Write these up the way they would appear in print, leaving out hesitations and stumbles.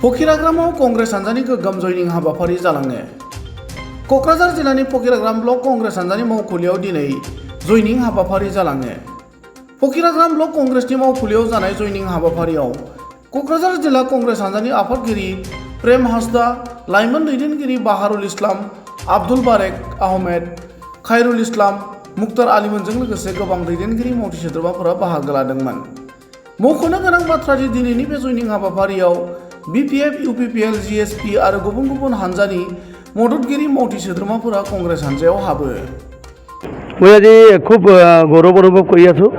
फकिराग्रामाव कंग्रेस हान्जानि गोग्गोम जयनिं हाबाफारि जालाङो। क'क्राझार जिल्लानि फकिराग्राम ब्लक कंग्रेस हान्जानि मावखुलियाव दिनै जयनिं हाबाफारि जालाङो। फकिराग्राम ब्लक कंग्रेसनि मावखुलियाव जानाय जयनिं हाबाफारियाव क'क्राझार जिल्ला कंग्रेस हान्जानि आफादगिरि प्रेम हासदा, लाइमोन दैदेनगिरि बाहारुल इस्लाम, आब्दुल बारेक आहमेद, खायरुल इस्लाम, मुक्तार आलिमोनजों लोगोसे गोबां दैदेनगिरि मावथि सोद्रोमाफोरा बाहागो लादोंमोन। मख'नो गोनां बाथ्रा दि दिनैनि बे जयनिं हाबाफारियाव BPF, UPPL, GSP आरो गुबुन गुबुन हान्जानि मददगिरि मावथि सोद्रोमाफोरा कंग्रेस हान्जायाव हाबो। মই আজি খুব গৌৰৱ অনুভৱ কৰি আছোঁ।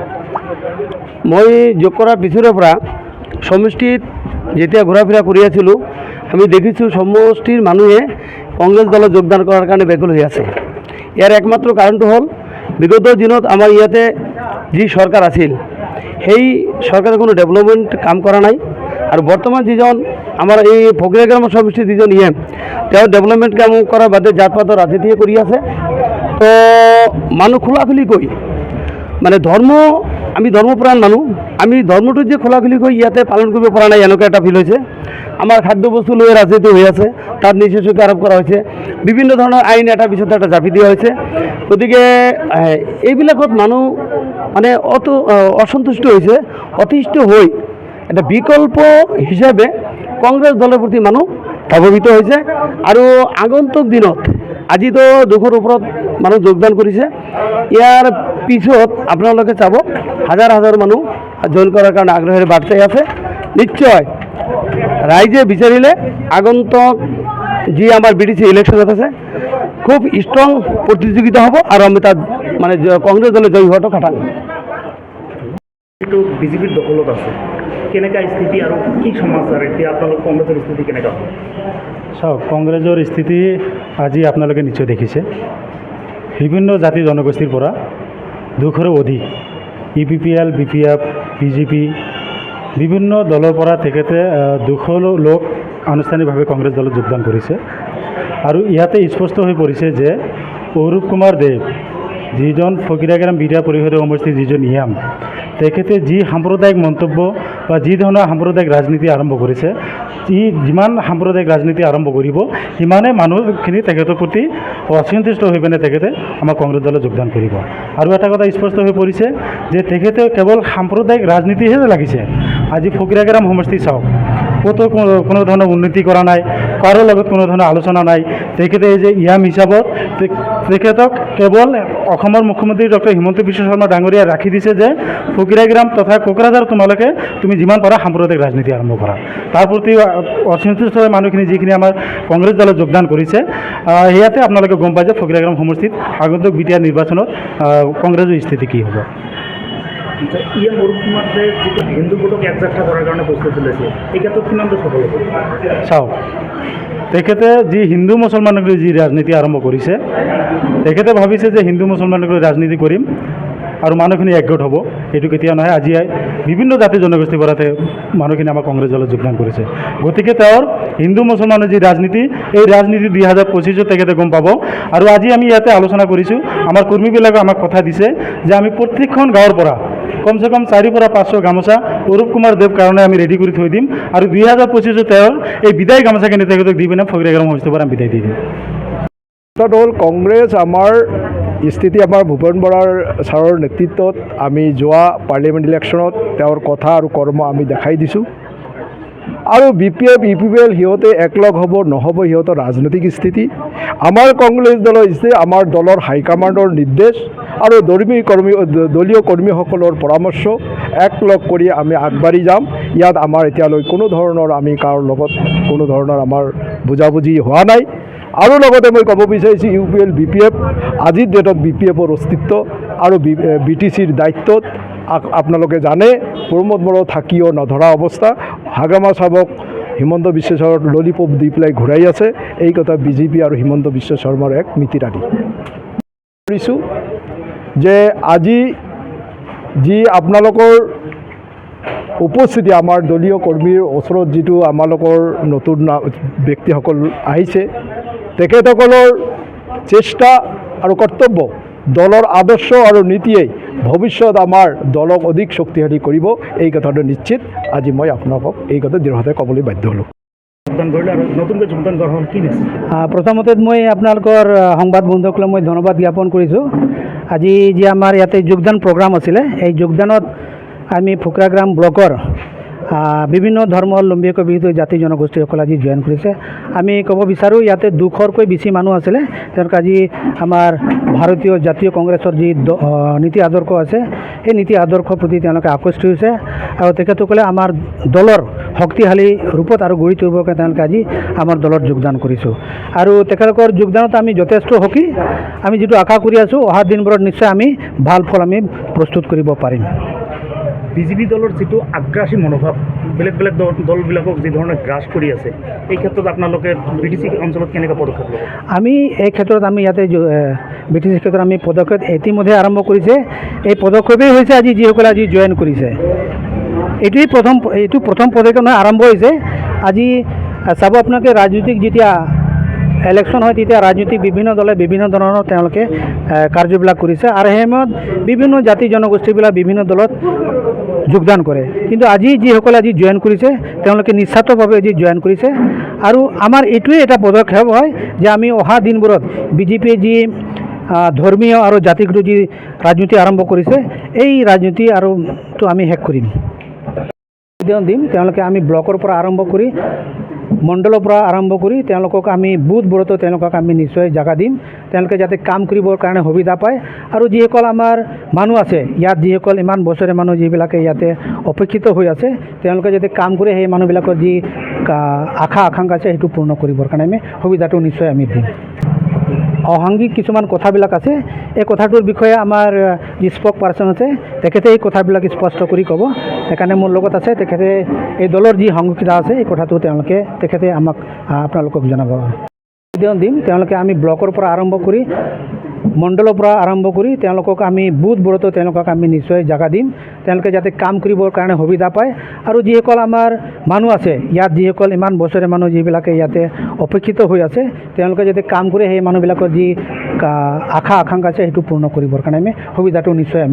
মই যোগ কৰাৰ পিছৰে পৰা সমষ্টিত যেতিয়া ঘূৰা ফুৰা কৰি আছিলোঁ, আমি দেখিছোঁ সমষ্টিৰ মানুহে কংগ্ৰেছ দলত যোগদান কৰাৰ কাৰণে ব্যাকুল হৈ আছে। ইয়াৰ একমাত্ৰ কাৰণটো হ'ল বিগত দিনত আমাৰ ইয়াতে যি চৰকাৰ আছিল, সেই চৰকাৰে কোনো ডেভেলপমেণ্ট কাম কৰা নাই। আৰু বৰ্তমান যিজন আমাৰ এই ফকিৰাগ্ৰাম সমষ্টিৰ যিজন EM, তেওঁ ডেভেলপমেণ্ট কাম কৰাৰ বাদে জাত পাতৰ ৰাজনীতিয়ে কৰি আছে। তো মানুহ খোলাখুলিকৈ মানে আমি ধৰ্মপ্ৰাণ মানুহ, আমি ধৰ্মটো যে খোলাখুলিকৈ ইয়াতে পালন কৰিব পৰা নাই, এনেকুৱা এটা ফিল হৈছে। আমাৰ খাদ্য বস্তু লৈ ৰাজনীতি হৈ আছে, তাত নিষেধাজ্ঞা আৰোপ কৰা হৈছে, বিভিন্ন ধৰণৰ আইন এটা পিছত এটা জাপি দিয়া হৈছে। গতিকে এইবিলাকত মানুহ মানে অসন্তুষ্ট হৈছে, অতিষ্ঠ হৈ এটা বিকল্প হিচাপে কংগ্ৰেছ দলৰ প্ৰতি মানুহ ধাৱিত হৈছে। আৰু আগন্তুক দিনত আজিতো 200ৰ ওপৰত মানুহ যোগদান কৰিছে। ইয়াৰ পিছত আপোনালোকে চাব হাজাৰ হাজাৰ মানুহ জইন কৰাৰ কাৰণে আগ্ৰহেৰে বাট চাই আছে। নিশ্চয় ৰাইজে বিচাৰিলে আগন্তুক যি আমাৰ BDC ইলেকশ্যনত আছে, খুব ষ্ট্ৰং প্ৰতিযোগিতা হ'ব আৰু আমি তাত মানে কংগ্ৰেছ দলে জয়ী হোৱাটো খাটাং। এইটো বিজেপিৰ দখলত আছে, কেনেকুৱা স্থিতি আৰু কি সমাচাৰ এতিয়া আপোনালোক কংগ্ৰেছৰ স্থিতি কেনেকুৱা হ'ব? চাওক, কংগ্ৰেছৰ স্থিতি আজি আপোনালোকে নিশ্চয় দেখিছে। বিভিন্ন জাতি জনগোষ্ঠীৰ পৰা 200ৰো অধিক UPPL, BPF, BJP বিভিন্ন দলৰ পৰা তেখেতে 200 লোক আনুষ্ঠানিকভাৱে কংগ্ৰেছ দলত যোগদান কৰিছে। আৰু ইয়াতে স্পষ্ট হৈ পৰিছে যে অৰূপ কুমাৰ দেৱ, যিজন ফকিৰাগ্ৰাম বিদ্যা পৰিষদৰ সমষ্টিৰ যিজন EM, তেখেতে যি সাম্প্ৰদায়িক মন্তব্য বা যি ধৰণৰ সাম্প্ৰদায়িক ৰাজনীতি আৰম্ভ কৰিছে, যিমান সাম্প্ৰদায়িক ৰাজনীতি আৰম্ভ কৰিব, সিমানে মানুহখিনি তেখেতৰ প্ৰতি অসন্তুষ্ট হৈ পিনে তেখেতে আমাৰ কংগ্ৰেছ দলত যোগদান কৰিব। আৰু এটা কথা স্পষ্ট হৈ পৰিছে যে তেখেতে কেৱল সাম্প্ৰদায়িক ৰাজনীতিহে লাগিছে। আজি ফকিৰাগ্ৰাম সমষ্টি চাওক, ক'তো কোনো ধৰণৰ উন্নতি কৰা নাই, কাৰো লগত কোনো ধৰণৰ আলোচনা নাই। তেখেতে এই যে EM হিচাপত তেখেতক কেৱল অসমৰ মুখ্যমন্ত্ৰী ডক্টৰ হিমন্ত বিশ্ব শৰ্মা ডাঙৰীয়াই ৰাখি দিছে যে ফকিৰাগ্ৰাম তথা কোকৰাঝাৰ তুমি যিমান পাৰা সাম্প্ৰদায়িক ৰাজনীতি আৰম্ভ কৰা। তাৰ প্ৰতি অসন্তুষ্ট হৈ মানুহখিনি যিখিনি আমাৰ কংগ্ৰেছ দলত যোগদান কৰিছে, সেয়াতে আপোনালোকে গম পায় যে ফকিৰাগ্ৰাম সমষ্টিত আগন্তুক বিটিআৰ নিৰ্বাচনত কংগ্ৰেছৰ স্থিতি কি হ'ব। অৰূপ কুমাৰ দেৱ যিটো হিন্দু ভোটক একজাকটা কৰাৰ কাৰণে প্ৰস্তুতি লৈছে, এই ক্ষেত্ৰত কিমানটো সফল হ'ব? চাওক, তেখেতে যি হিন্দু মুছলমানক লৈ যি ৰাজনীতি আৰম্ভ কৰিছে, তেখেতে ভাবিছে যে হিন্দু মুছলমানক লৈ ৰাজনীতি কৰিম আৰু মানুহখিনি একগোট হ'ব। এইটো কেতিয়া নহয়, আজি বিভিন্ন জাতি জনগোষ্ঠীৰ পৰা মানুহখিনি আমাৰ কংগ্ৰেছ দলত যোগদান কৰিছে। গতিকে তেওঁৰ হিন্দু মুছলমানৰ যি ৰাজনীতি, এই ৰাজনীতি 2025 তেখেতে গম পাব। আৰু আজি আমি ইয়াতে আলোচনা কৰিছোঁ, আমাৰ কৰ্মীবিলাকে আমাক কথা দিছে যে আমি প্ৰত্যেকখন গাঁৱৰ পৰা কমচে কম 400 পৰা 500 গামোচা অৰূপ কুমাৰ দেৱ কাৰণে আমি ৰেডি কৰি থৈ দিম। আৰু 2025 তেওঁৰ এই বিদায় গামোচাখিনি তেখেতক দি পিনে ফকিৰাগ্ৰাম সমষ্টিৰ পৰা আমি বিদায় দি দিম। হ'ল কংগ্ৰেছ আমাৰ স্থিতি আমাৰ ভূপেন বৰাৰ ছাৰৰ নেতৃত্বত আমি যোৱা পাৰ্লিয়ামেণ্ট ইলেকশ্যনত তেওঁৰ কথা আৰু কৰ্ম আমি দেখাই দিছোঁ। আৰু BPF, UPPL সিহঁতে একলগ হ'ব নহ'ব সিহঁতৰ ৰাজনৈতিক স্থিতি। আমাৰ কংগ্ৰেছ দলৰ স্থিতি আমাৰ দলৰ হাইকমাণ্ডৰ নিৰ্দেশ আৰু দলীয় কৰ্মীসকলৰ পৰামৰ্শ একলগ কৰি আমি আগবাঢ়ি যাম। ইয়াত আমাৰ এতিয়ালৈ কোনো ধৰণৰ আমি কাৰো লগত কোনো ধৰণৰ আমাৰ বুজাবুজি হোৱা নাই। আৰু লগতে মই ক'ব বিচাৰিছোঁ UPL, BPF আজিৰ ডেটত BPFৰ অস্তিত্ব আৰু BTCৰ দায়িত্বত আপোনালোকে জানে প্ৰমোদ বড়ো থাকিও নধৰা অৱস্থা। হাগামা চাবক হিমন্ত বিশ্ব শৰ্মাৰ ললিপপ দি পেলাই ঘূৰাই আছে। এই কথা BJP আৰু হিমন্ত বিশ্ব শৰ্মাৰ এক নীতিৰাধি কৰিছোঁ যে আজি যি আপোনালোকৰ উপস্থিতি আমাৰ দলীয় কৰ্মীৰ ওচৰত যিটো আমালোকৰ নতুন ব্যক্তিসকল আহিছে, তেখেতসকলৰ চেষ্টা আৰু কৰ্তব্য দলৰ আদৰ্শ আৰু নীতিয়ে ভৱিষ্যত আমাৰ দলক অধিক শক্তিশালী কৰিব, এই কথাটো নিশ্চিত। আজি মই আপোনালোকক এই কথা দৃঢ়ভাৱে ক'বলৈ বাধ্য হ'লোঁ। যোগদান কৰিলে আৰু নতুনকৈ যোগদান কৰা হ'ল কি মেছেজ? প্ৰথমতে মই আপোনালোকৰ সংবাদ বন্ধুসকলক মই ধন্যবাদ জ্ঞাপন কৰিছোঁ। আজি যি আমাৰ ইয়াতে যোগদান প্ৰগ্ৰাম আছিলে, এই যোগদানত আমি ফুকৰাগ্ৰাম ব্লকৰ বিভিন্ন ধৰ্মাৱলম্বীকে বিভিন্ন জাতি জনগোষ্ঠীসকলে আজি জইন কৰিছে। আমি ক'ব বিচাৰোঁ ইয়াতে 200কৈ বেছি মানুহ আছিলে। তেওঁলোকে আজি আমাৰ ভাৰতীয় জাতীয় কংগ্ৰেছৰ যি নীতি আদৰ্শ আছে, সেই নীতি আদৰ্শৰ প্ৰতি তেওঁলোকে আকৃষ্ট হৈছে আৰু তেখেতসকলে আমাৰ দলৰ শক্তিশালী ৰূপত আৰু গঢ়ি তুলিবৰ কাৰণে তেওঁলোকে আজি আমাৰ দলত যোগদান কৰিছোঁ। আৰু তেখেতলোকৰ যোগদানত আমি যথেষ্ট সুখী। আমি যিটো আশা কৰি আছোঁ, অহা দিনবোৰত নিশ্চয় আমি ভাল ফল আমি প্ৰস্তুত কৰিব পাৰিম। বিজেপি দলৰ যিটো আগ্ৰাসী মনোভাৱ, বেলেগ বেলেগ দলবিলাকক যি ধৰণে গ্ৰাস কৰি আছে, এই ক্ষেত্ৰত আপোনালোকে BTC অঞ্চলত কেনেকৈ পদক্ষেপ ল'ব? আমি এই ক্ষেত্ৰত আমি ইয়াতে BTC ক্ষেত্ৰত আমি পদক্ষেপ ইতিমধ্যে আৰম্ভ কৰিছে। এই পদক্ষেপেই হৈছে আজি যিসকলে আজি জইন কৰিছে, এইটো প্ৰথম পদক্ষেপ নহয়, আৰম্ভ হৈছে। আজি চাব আপোনালোকে ৰাজনৈতিক যেতিয়া ইলেকশ্যন হয় তেতিয়া ৰাজনৈতিক বিভিন্ন দলে বিভিন্ন ধৰণৰ তেওঁলোকে কাৰ্যবিলাক কৰিছে আৰু সেই সময়ত বিভিন্ন জাতি জনগোষ্ঠীবিলাক বিভিন্ন দলত যোগদান কৰে। কিন্তু আজি যিসকলে আজি জইন কৰিছে তেওঁলোকে নিস্বাৰ্থভাৱে আজি জইন কৰিছে আৰু আমাৰ এইটোৱে এটা পদক্ষেপ হয় যে আমি অহা দিনবোৰত বিজেপিয়ে যি ধৰ্মীয় আৰু জাতিগত যি ৰাজনীতি আৰম্ভ কৰিছে, এই ৰাজনীতি আৰুটো আমি শেষ কৰিম দিম। তেওঁলোকে আমি ব্লকৰ পৰা আৰম্ভ কৰি মণ্ডলৰ পৰা আৰম্ভ কৰি তেওঁলোকক আমি বুথবোৰতো তেওঁলোকক আমি নিশ্চয় জাগা দিম। তেওঁলোকে যাতে কাম কৰিবৰ কাৰণে সুবিধা পায় আৰু যিসকল আমাৰ মানুহ আছে ইয়াত, যিসকল ইমান বছৰে মানুহ যিবিলাকে ইয়াতে অপেক্ষিত হৈ আছে, তেওঁলোকে যাতে কাম কৰে, সেই মানুহবিলাকৰ যি আশা আকাংক্ষা আছে সেইটো পূৰ্ণ কৰিবৰ কাৰণে আমি সুবিধাটো নিশ্চয় আমি দিম। অসাংঘিক কিছুমান কথাবিলাক আছে, এই কথাটোৰ বিষয়ে আমাৰ যি স্পক পাৰ্চন আছে তেখেতে এই কথাবিলাক স্পষ্ট কৰি ক'ব। সেইকাৰণে মোৰ লগত আছে, তেখেতে এই দলৰ যি সংহিতা আছে এই কথাটো তেখেতে আমাক আপোনালোকক জনাব দিম। তেওঁলোকে আমি ব্লকৰ পৰা আৰম্ভ কৰি মণ্ডলৰ পৰা আৰম্ভ কৰি তেওঁলোকক আমি বুথবোৰতো তেওঁলোকক আমি নিশ্চয় জাগা দিম। তেওঁলোকে যাতে কাম কৰিবৰ কাৰণে সুবিধা পায় আৰু যিসকল আমাৰ মানুহ আছে ইয়াত, যিসকল ইমান বছৰে মানুহ যিবিলাকে ইয়াতে অপেক্ষিত হৈ আছে, তেওঁলোকে যাতে কাম কৰে, সেই মানুহবিলাকৰ যি আশা আকাংক্ষা আছে সেইটো পূৰ্ণ কৰিবৰ কাৰণে আমি সুবিধাটো নিশ্চয়